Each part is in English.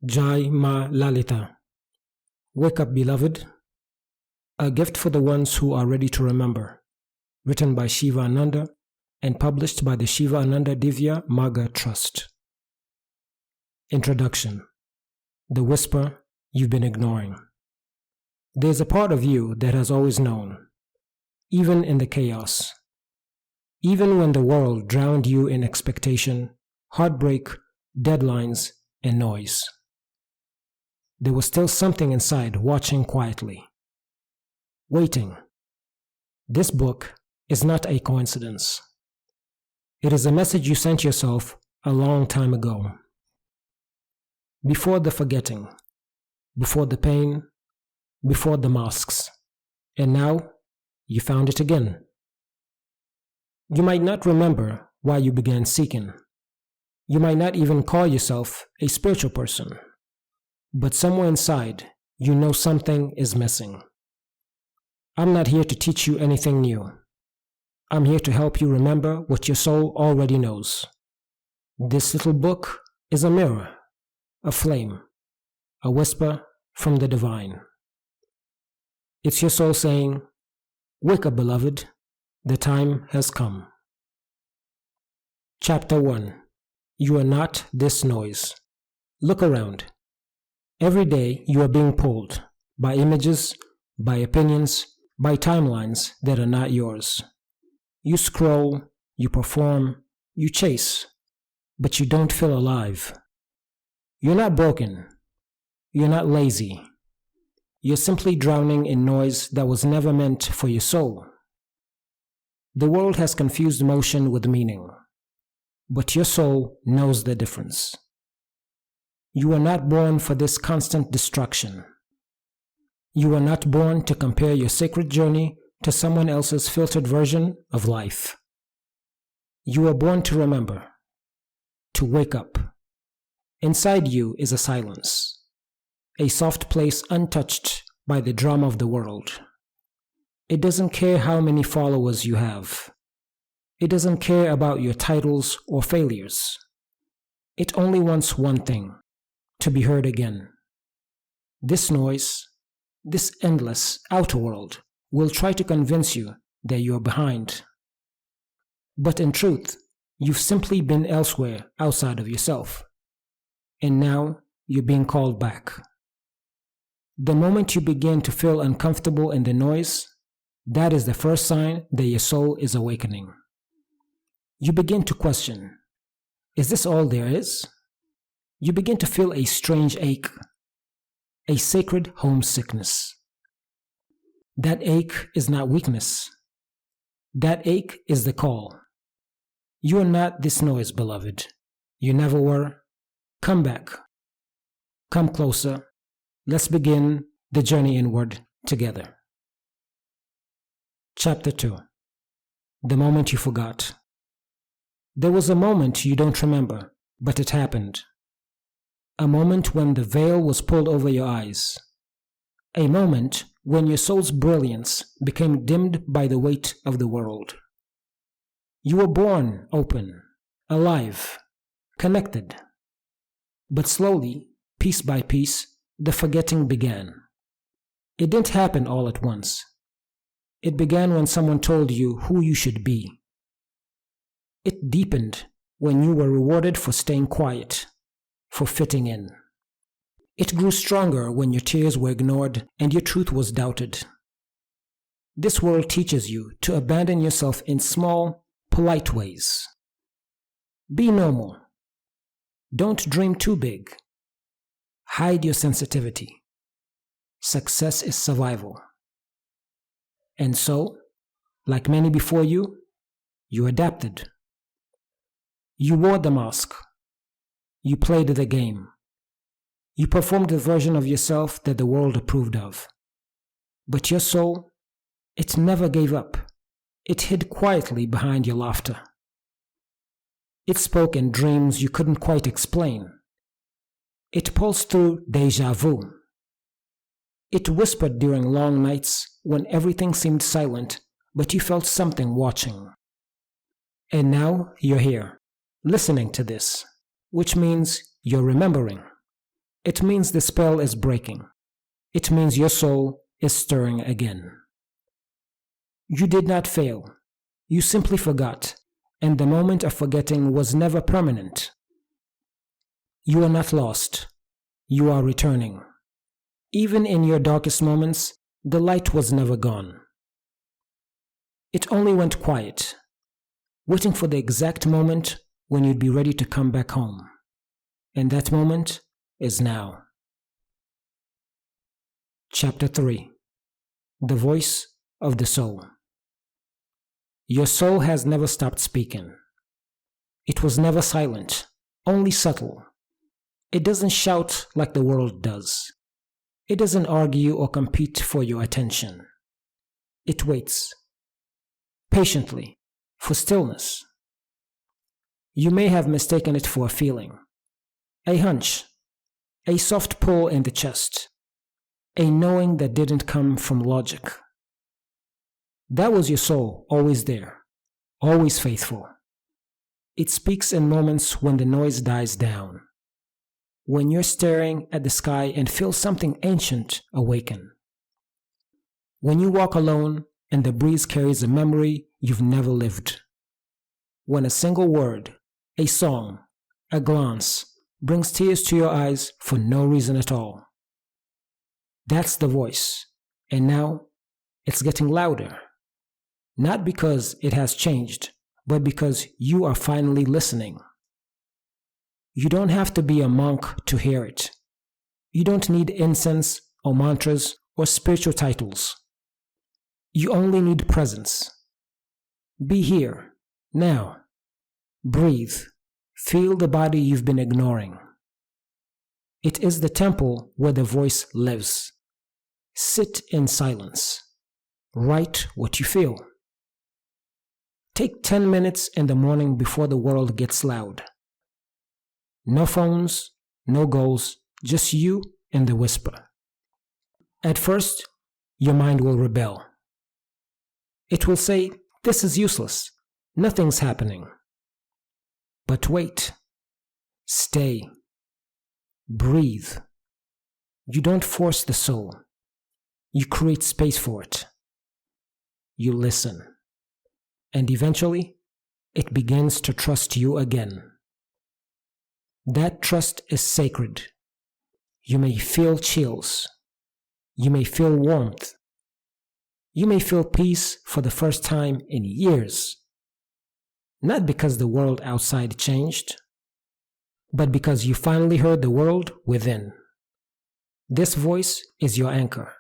Jai Ma Lalita. Wake up, beloved. A gift for the ones who are ready to remember. Written by Shiva Ananda and published by the Shiva Ananda Divya Marga Trust. Introduction. The whisper you've been ignoring. There's a part of you that has always known, even in the chaos. Even when the world drowned you in expectation, heartbreak, deadlines, and noise. There was still something inside watching quietly. Waiting. This book is not a coincidence. It is a message you sent yourself a long time ago. Before the forgetting, before the pain, before the masks, and now you found it again. You might not remember why you began seeking. You might not even call yourself a spiritual person, but somewhere inside you know something is missing. I'm not here to teach you anything new. I'm here to help you remember what your soul already knows. This little book is a mirror, a flame, a whisper from the divine. It's your soul saying, "Wake up, beloved, the time has come." Chapter 1. You are not this noise. Look around. Every day you are being pulled by images, by opinions, by timelines that are not yours. You scroll, you perform, you chase, but you don't feel alive. You're not broken. You're not lazy. You're simply drowning in noise that was never meant for your soul. The world has confused motion with meaning, but your soul knows the difference. You are not born for this constant distraction. You are not born to compare your sacred journey to someone else's filtered version of life. You are born to remember, to wake up. Inside you is a silence, a soft place untouched by the drama of the world. It doesn't care how many followers you have. It doesn't care about your titles or failures. It only wants one thing: to be heard again. This noise, this endless outer world, will try to convince you that you are behind. But in truth, you've simply been elsewhere outside of yourself. And now you're being called back. The moment you begin to feel uncomfortable in the noise, that is the first sign that your soul is awakening. You begin to question, is this all there is? You begin to feel a strange ache, a sacred homesickness. That ache is not weakness. That ache is the call. You are not this noise, beloved. You never were. Come back. Come closer. Let's begin the journey inward together. Chapter 2. The moment you forgot. There was a moment you don't remember, but it happened. A moment when the veil was pulled over your eyes. A moment when your soul's brilliance became dimmed by the weight of the world. You were born open, alive, connected. But slowly, piece by piece, the forgetting began. It didn't happen all at once. It began when someone told you who you should be. It deepened when you were rewarded for staying quiet, for fitting in. It grew stronger when your tears were ignored and your truth was doubted. This world teaches you to abandon yourself in small, polite ways. Be normal. Don't dream too big. Hide your sensitivity. Success is survival. And so, like many before you, you adapted. You wore the mask. You played the game. You performed the version of yourself that the world approved of. But your soul, it never gave up. It hid quietly behind your laughter. It spoke in dreams you couldn't quite explain. It pulsed through déjà vu. It whispered during long nights when everything seemed silent, but you felt something watching. And now you're here, listening to this, which means you're remembering. It means the spell is breaking. It means your soul is stirring again. You did not fail. You simply forgot, and the moment of forgetting was never permanent. You are not lost. You are returning. Even in your darkest moments, the light was never gone. It only went quiet, waiting for the exact moment when you'd be ready to come back home. And that moment is now. Chapter 3. The Voice of the Soul. Your soul has never stopped speaking. It was never silent, only subtle. It doesn't shout like the world does. It doesn't argue or compete for your attention. It waits, patiently, for stillness. You may have mistaken it for a feeling, a hunch, a soft pull in the chest, a knowing that didn't come from logic. That was your soul, always there, always faithful. It speaks in moments when the noise dies down, when you're staring at the sky and feel something ancient awaken, when you walk alone and the breeze carries a memory you've never lived, when a single word, a song, a glance brings tears to your eyes for no reason at all. That's the voice, and now it's getting louder. Not because it has changed, but because you are finally listening. You don't have to be a monk to hear it. You don't need incense or mantras or spiritual titles. You only need presence. Be here, now. Breathe. Feel the body you've been ignoring. It is the temple where the voice lives. Sit in silence. Write what you feel. Take 10 minutes in the morning before the world gets loud. No phones, no goals, just you and the whisper. At first, your mind will rebel. It will say, "This is useless. Nothing's happening." But wait. Stay. Breathe. You don't force the soul. You create space for it. You listen. And eventually, it begins to trust you again. That trust is sacred. You may feel chills. You may feel warmth. You may feel peace for the first time in years. Not because the world outside changed, but because you finally heard the world within. This voice is your anchor,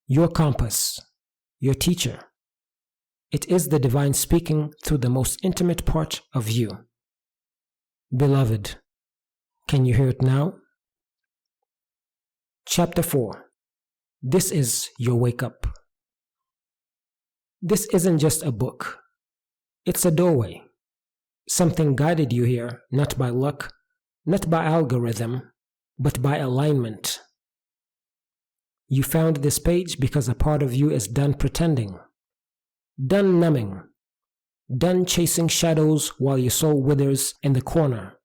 your compass, your teacher. It is the divine speaking through the most intimate part of you. Beloved, can you hear it now? Chapter 4. This is your wake-up. This isn't just a book. It's a doorway. Something guided you here, not by luck, not by algorithm, but by alignment. You found this page because a part of you is done pretending, done numbing, done chasing shadows while your soul withers in the corner.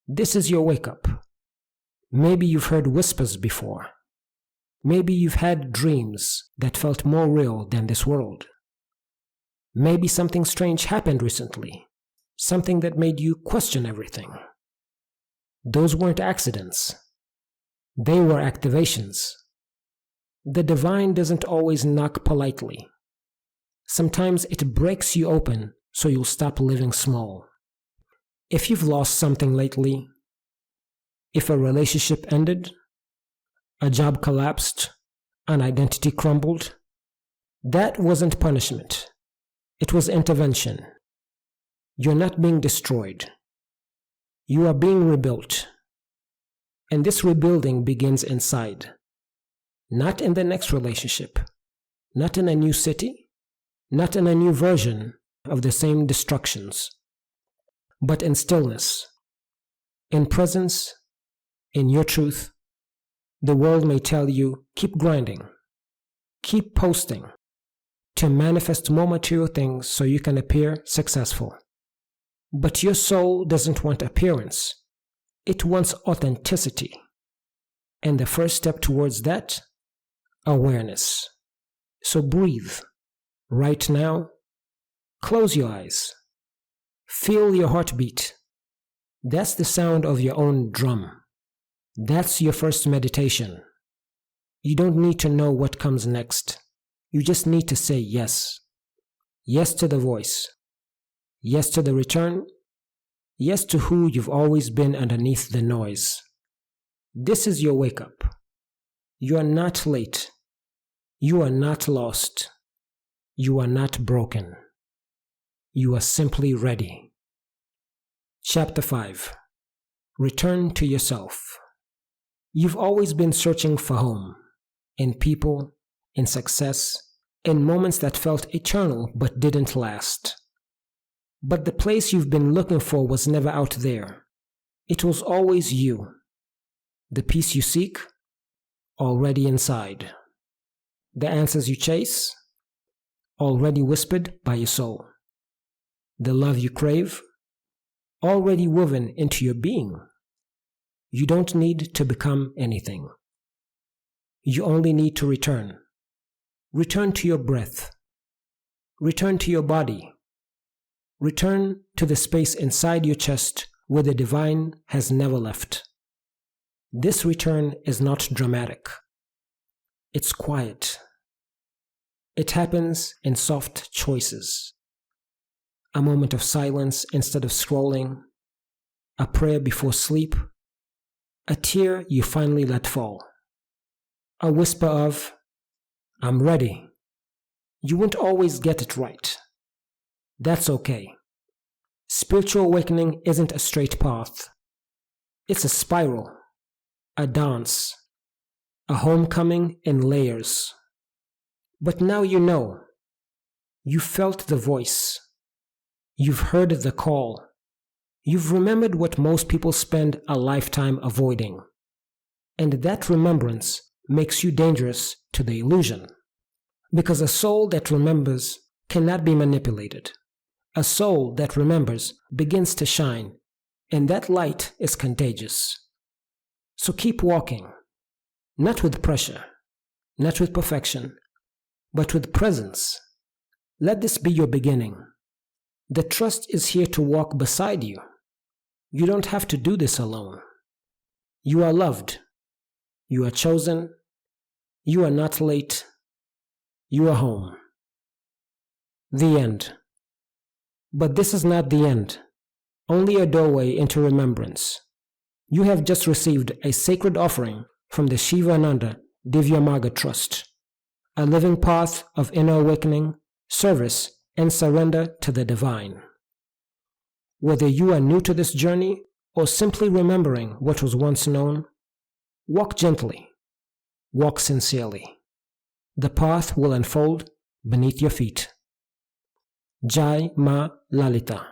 This is your wake-up. Maybe you've heard whispers before. Maybe you've had dreams that felt more real than this world. Maybe something strange happened recently, something that made you question everything. Those weren't accidents. They were activations. The divine doesn't always knock politely. Sometimes it breaks you open so you'll stop living small. If you've lost something lately, if a relationship ended, a job collapsed, an identity crumbled, that wasn't punishment. It was intervention. You're not being destroyed. You are being rebuilt. And this rebuilding begins inside. Not in the next relationship. Not in a new city. Not in a new version of the same destructions. But in stillness. In presence. In your truth. The world may tell you, keep grinding. Keep posting. To manifest more material things so you can appear successful. But your soul doesn't want appearance. It wants authenticity. And the first step towards that? Awareness. So breathe. Right now, close your eyes. Feel your heartbeat. That's the sound of your own drum. That's your first meditation. You don't need to know what comes next. You just need to say yes. Yes to the voice. Yes to the return. Yes to who you've always been underneath the noise. This is your wake up. You are not late. You are not lost. You are not broken. You are simply ready. Chapter 5. Return to yourself. You've always been searching for home, in people, in success, in moments that felt eternal but didn't last. But the place you've been looking for was never out there. It was always you. The peace you seek, already inside. The answers you chase, already whispered by your soul. The love you crave, already woven into your being. You don't need to become anything. You only need to return. Return to your breath. Return to your body. Return to the space inside your chest where the divine has never left. This return is not dramatic. It's quiet. It happens in soft choices. A moment of silence instead of scrolling. A prayer before sleep. A tear you finally let fall. A whisper of, "I'm ready." You won't always get it right. That's okay. Spiritual awakening isn't a straight path. It's a spiral, a dance, a homecoming in layers. But now you know. You felt the voice. You've heard the call. You've remembered what most people spend a lifetime avoiding. And that remembrance makes you dangerous to the illusion. Because a soul that remembers cannot be manipulated. A soul that remembers begins to shine, and that light is contagious. So keep walking, not with pressure, not with perfection, but with presence. Let this be your beginning. The trust is here to walk beside you. You don't have to do this alone. You are loved. You are chosen. You are not late. You are home. The end. But this is not the end, only a doorway into remembrance. You have just received a sacred offering from the Shiva Ananda Divya Marga Trust, a living path of inner awakening, service, and surrender to the divine. Whether you are new to this journey or simply remembering what was once known, walk gently, walk sincerely. The path will unfold beneath your feet. Jai Ma Lalita.